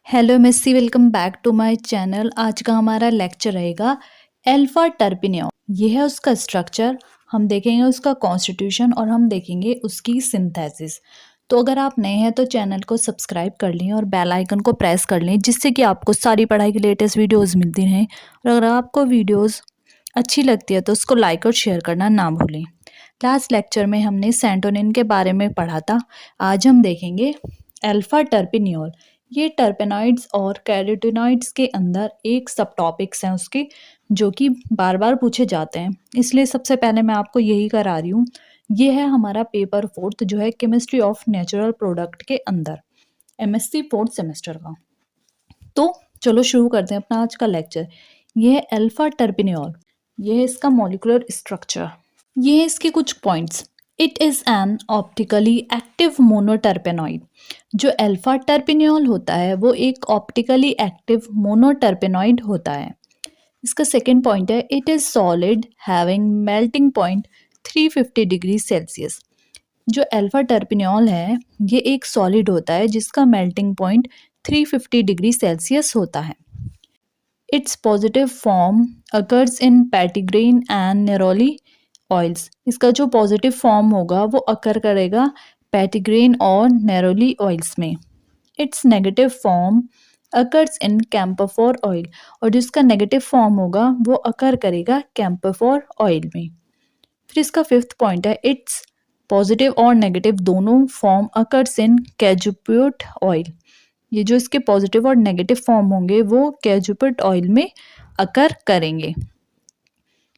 Hello Missy, welcome back to my channel. आज का हमारा लेक्चर रहेगा अल्फा टर्पिनियोल। ये है उसका स्ट्रक्चर, हम देखेंगे उसका कॉन्स्टिट्यूशन और हम देखेंगे उसकी सिंथेसिस। तो अगर आप नए हैं तो चैनल को सब्सक्राइब कर लें और बेल आइकन को प्रेस कर लें, जिससे कि आपको सारी पढ़ाई की लेटेस्ट वीडियोस मिलती रहें। और अगर आपको वीडियोस अच्छी लगती है तो उसको लाइक और शेयर करना ना भूलें। लास्ट लेक्चर में हमने सेरोटोनिन के बारे में पढ़ा था। आज हम देखेंगे अल्फा टर्पिनियोल। ये टर्पेनॉइड्स और कैरोटीनॉइड्स के अंदर एक सब टॉपिक्स हैं उसके, जो कि बार बार पूछे जाते हैं। इसलिए सबसे पहले मैं आपको यही करा रही हूँ। ये है हमारा पेपर 4 जो है केमिस्ट्री ऑफ नेचुरल प्रोडक्ट के अंदर, एमएससी 4th सेमेस्टर का। तो चलो शुरू करते हैं अपना आज का लेक्चर। ये है अल्फा टर्पिनियोल। ये है इसका मॉलिक्यूलर स्ट्रक्चर। ये है इसके कुछ points. It is an optically active monoterpenoid. जो अल्फा टर्पिनियोल होता है वो एक ऑप्टिकली एक्टिव मोनोटर्पेनॉइड होता है। इसका सेकेंड पॉइंट है it is solid having melting point 350 degree Celsius. जो अल्फा टर्पिनियोल है ये एक सॉलिड होता है जिसका मेल्टिंग पॉइंट 350 डिग्री सेल्सियस होता है। Its positive form occurs in petitgrain and neroli oils. इसका जो पॉजिटिव फॉर्म होगा वो अकर करेगा पैटिग्रेन और नेरोली ऑयल्स में। It's negative form occurs in camphor oil, और जिसका नेगेटिव फॉर्म होगा वो अकर करेगा कैम्फर ऑयल में। फिर इसका फिफ्थ पॉइंट है इट्स पॉजिटिव और नेगेटिव दोनों फॉर्म अकर्स इन कैजुपेट ऑयल। ये जो इसके पॉजिटिव और नेगेटिव फॉर्म होंगे वो कैजुपेट ऑयल में अकर करेंगे।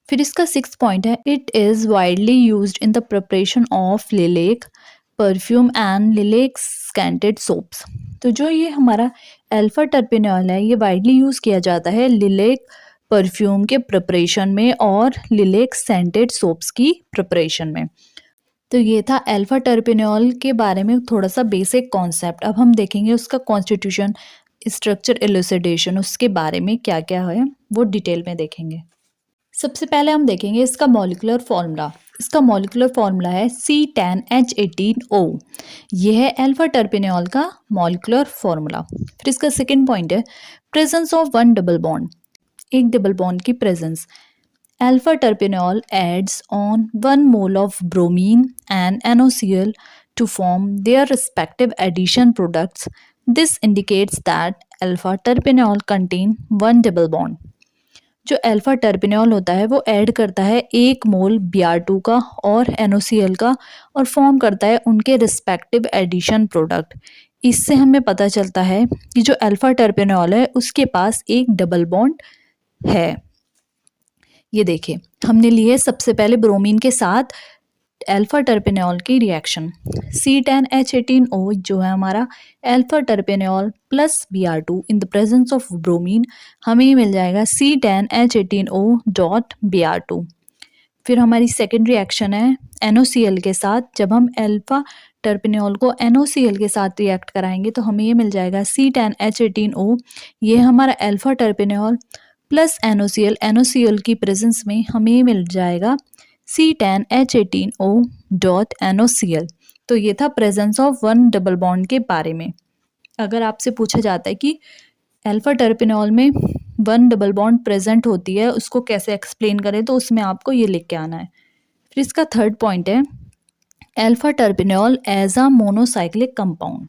फिर इसका सिक्स पॉइंट है it is widely used in the preparation of lilac perfume and lilac scented soaps. तो जो ये हमारा अल्फा टर्पिनियोल है ये वाइडली यूज़ किया जाता है लिलेक परफ्यूम के प्रिपरेशन में और लिलेक सेंटेड सोप्स की प्रिपरेशन में। तो ये था अल्फा टर्पिनियोल के बारे में थोड़ा सा बेसिक कॉन्सेप्ट। अब हम देखेंगे उसका कॉन्स्टिट्यूशन, स्ट्रक्चर, इलुसिडेशन, उसके बारे में क्या क्या है वो डिटेल में देखेंगे। सबसे पहले हम देखेंगे इसका मॉलिक्यूलर फॉर्मूला। इसका मॉलिक्यूलर फॉर्मूला है C10H18O। यह है अल्फा टर्पिनियोल का मॉलिक्यूलर फॉर्मूला। फिर इसका सेकंड पॉइंट है presence of one double bond, एक डबल बॉन्ड की presence. Alpha terpineol adds on 1 mole of bromine and NaOCl to form their respective addition products. This indicates that alpha terpineol contain one double bond. जो alpha terpineol होता है वो add करता है 1 मोल Br2 का और NaOCl का और फॉर्म करता है उनके रिस्पेक्टिव एडिशन प्रोडक्ट। इससे हमें पता चलता है कि जो अल्फा टर्पिनियोल है उसके पास एक डबल बॉन्ड है। ये देखिए हमने लिए सबसे पहले ब्रोमीन के साथ अल्फा टर्पिनियोल की रिएक्शन। C10H18O जो है हमारा alpha terpineol plus Br2 in the presence of bromine, हमें मिल जाएगा C10H18O डॉट Br2। फिर हमारी सेकेंड रिएक्शन है NaOCl के साथ। जब हम अल्फा टर्पिनियोल को NaOCl के साथ रिएक्ट कराएंगे तो हमें ये मिल जाएगा C10H18O। ये हमारा अल्फा टर्पिनियोल प्लस NaOCl की प्रेजेंस में हमें मिल जाएगा C10H18O डॉट NaOCl। तो ये था presence of one double bond के बारे में। अगर आपसे पूछा जाता है कि अल्फा टर्पिनियोल में वन डबल बॉन्ड प्रेजेंट होती है उसको कैसे एक्सप्लेन करें, तो उसमें आपको ये लिख के आना है। फिर इसका थर्ड पॉइंट है alpha terpineol as a monocyclic compound.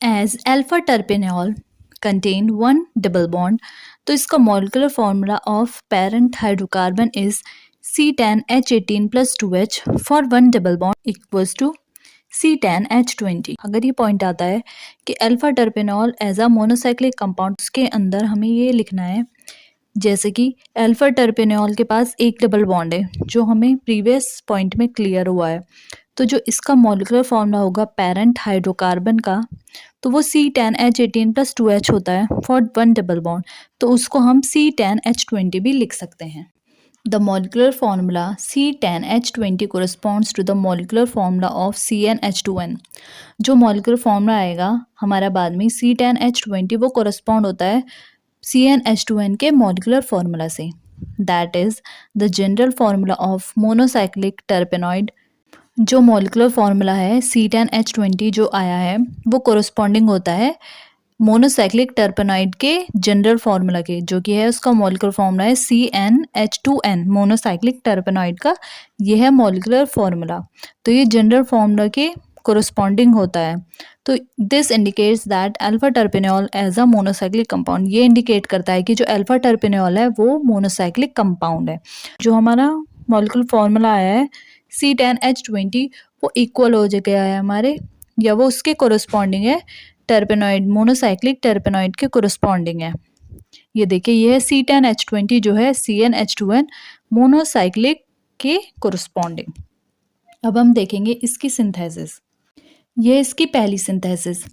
As alpha terpineol contain one double bond, तो इसका molecular formula of parent hydrocarbon is C10H18 plus 2H for one double bond equals to C10H20। अगर ये point आता है कि alpha terpineol as a monocyclic compound, उसके अंदर हमें ये लिखना है जैसे कि अल्फा टर्पिनियोल के पास एक डबल बॉन्ड है जो हमें प्रीवियस पॉइंट में क्लियर हुआ है। तो जो इसका मॉलिक्यूलर फॉर्मूला होगा पेरेंट हाइड्रोकार्बन का, तो वो C10H18 plus 2H होता है फॉर वन डबल बॉन्ड, तो उसको हम C10H20 भी लिख सकते हैं। The molecular formula C10H20 corresponds to the molecular formula of CnH2n। जो molecular formula आएगा हमारा बाद में C10H20 वो correspond होता है CnH2n के molecular formula से। That is the general formula of monocyclic terpenoid। जो molecular formula है C10H20 जो आया है वो corresponding होता है मोनोसाइक्लिक टर्पेनॉइड के जनरल फार्मूला के, जो कि है उसका मॉलिक्यूलर फार्मूला है CnH2n। मोनोसाइक्लिक टर्पेनॉइड का ये है मॉलिक्यूलर फार्मूला। तो ये जनरल फार्मूला के कोरस्पॉन्डिंग होता है। तो this indicates that alpha terpineol as a monocyclic compound. ये इंडिकेट करता है कि जो अल्फा टर्पेनॉल है वो मोनोसाइक्लिक कंपाउंड है। जो हमारा मॉलिक्यूलर फार्मूला आया है C10H20 वो इक्वल हो गया है हमारे, या वो उसके कोरस्पॉन्डिंग है टर्पेनॉइड, मोनोसाइक्लिक टर्पेनॉइड के कोरस्पॉन्डिंग है। ये देखिए ये है C10H20 जो है CnH2n मोनोसाइक्लिक के कोरस्पॉन्डिंग। अब हम देखेंगे इसकी सिंथेसिस। ये इसकी पहली सिंथेसिस,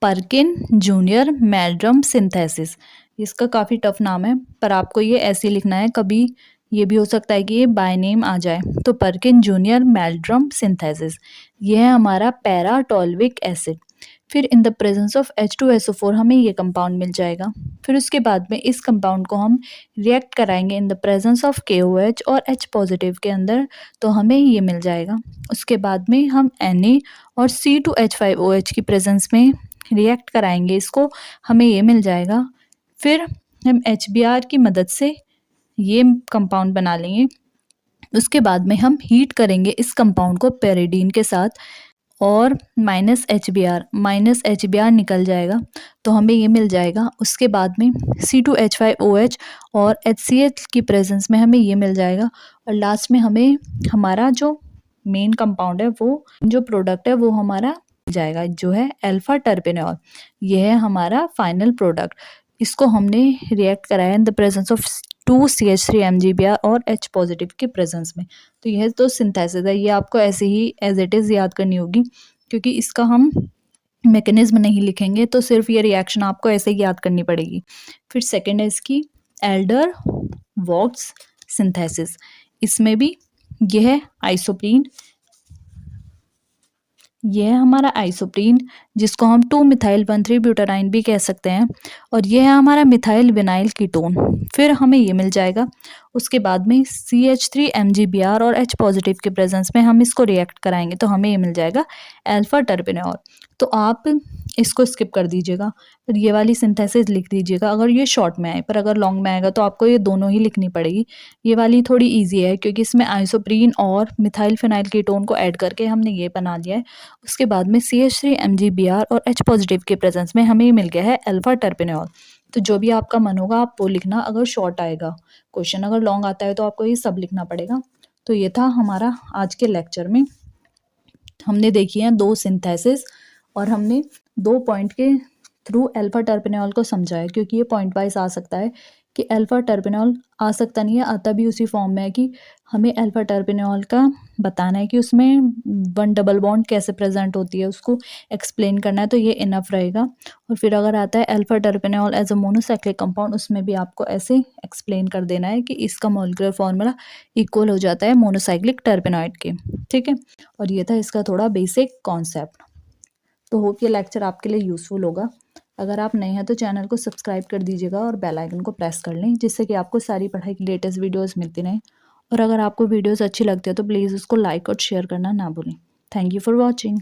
परकिन जूनियर मेल्ड्रम सिंथेसिस। इसका काफ़ी टफ नाम है पर आपको ये ऐसे ही लिखना है, कभी ये भी हो सकता है कि ये बाय नेम आ जाए। तो परकिन जूनियर मेल्ड्रम सिंथेसिस, ये है हमारा पैराटोल्विक एसिड। फिर इन द प्रेजेंस ऑफ H2SO4 हमें ये कंपाउंड मिल जाएगा। फिर उसके बाद में इस कंपाउंड को हम रिएक्ट कराएंगे इन द प्रेजेंस ऑफ KOH और H पॉजिटिव के अंदर, तो हमें ये मिल जाएगा। उसके बाद में हम Na और C2H5OH की प्रेजेंस में रिएक्ट कराएंगे इसको, हमें ये मिल जाएगा। फिर हम HBr की मदद से ये कंपाउंड बना लेंगे। उसके बाद में हम हीट करेंगे इस कंपाउंड को पेरिडीन के साथ और -HBr निकल जाएगा, तो हमें ये मिल जाएगा। उसके बाद में C2H5OH और HCl की प्रेजेंस में हमें ये मिल जाएगा। और लास्ट में हमें हमारा जो मेन कंपाउंड है, वो जो प्रोडक्ट है वो हमारा मिल जाएगा, जो है अल्फा टर्पेनॉल। ये है हमारा फाइनल प्रोडक्ट। इसको हमने रिएक्ट कराया इन the presence of 2CH3 MgBr और H पॉजिटिव के प्रेजेंस में। तो यह तो सिंथेसिस है, ये आपको ऐसे ही एज इट इज़ याद करनी होगी, क्योंकि इसका हम मैकेनिज्म नहीं लिखेंगे, तो सिर्फ ये रिएक्शन आपको ऐसे ही याद करनी पड़ेगी। फिर सेकेंड है इसकी एल्डर वॉक्स सिंथेसिस। इसमें भी यह है आइसोप्रीन, यह है हमारा आइसोप्रीन, जिसको हम 2-मिथाइल-1,3-ब्यूटाडाइन भी कह सकते हैं। और यह है हमारा मिथाइल विनाइल कीटोन। फिर हमें ये मिल जाएगा। उसके बाद में CH3 MgBr और H पॉजिटिव के प्रेजेंस में हम इसको रिएक्ट कराएंगे, तो हमें ये मिल जाएगा अल्फा टर्पेनॉल। तो आप इसको स्किप कर दीजिएगा, फिर ये वाली सिंथेसिस लिख दीजिएगा अगर ये शॉर्ट में आए, पर अगर लॉन्ग में आएगा तो आपको ये दोनों ही लिखनी पड़ेगी। ये वाली थोड़ी ईजी है क्योंकि इसमें आइसोप्रीन और मिथाइल फिनाइल कीटोन को ऐड करके हमने ये बना लिया है। उसके बाद में CH3 MgBr और H पॉजिटिव के प्रेजेंस में हमें मिल गया है अल्फा टर्पेनॉल। तो जो भी आपका मन होगा आप वो लिखना, अगर शॉर्ट आएगा क्वेश्चन, अगर लॉन्ग आता है तो आपको ये सब लिखना पड़ेगा। तो ये था हमारा आज के लेक्चर में, हमने देखी है 2 सिंथेसिस और हमने 2 पॉइंट के थ्रू अल्फा टर्पेनॉल को समझा है, क्योंकि ये पॉइंट वाइज आ सकता है कि अल्फा टर्पेनॉल आ सकता नहीं है, आता भी उसी फॉर्म में है कि हमें अल्फा टर्पेनॉल का बताना है कि उसमें 1 डबल बॉन्ड कैसे प्रेजेंट होती है, उसको एक्सप्लेन करना है, तो ये इनफ रहेगा। और फिर अगर आता है alpha terpineol as a monocyclic compound, उसमें भी आपको ऐसे एक्सप्लेन कर देना है कि इसका मॉलिक्यूलर फार्मूला इक्वल हो जाता है मोनोसाइक्लिक टर्पेनॉइड के। ठीक है, और ये था इसका थोड़ा बेसिक कॉन्सेप्ट। तो होप ये लेक्चर आपके लिए यूज़फुल होगा। अगर आप नए हैं तो चैनल को सब्सक्राइब कर दीजिएगा और बेल आइकन को प्रेस कर लें, जिससे कि आपको सारी पढ़ाई की लेटेस्ट वीडियोस मिलती रहें। और अगर आपको वीडियोस अच्छी लगती है तो प्लीज़ उसको लाइक और शेयर करना ना भूलें। Thank you for watching.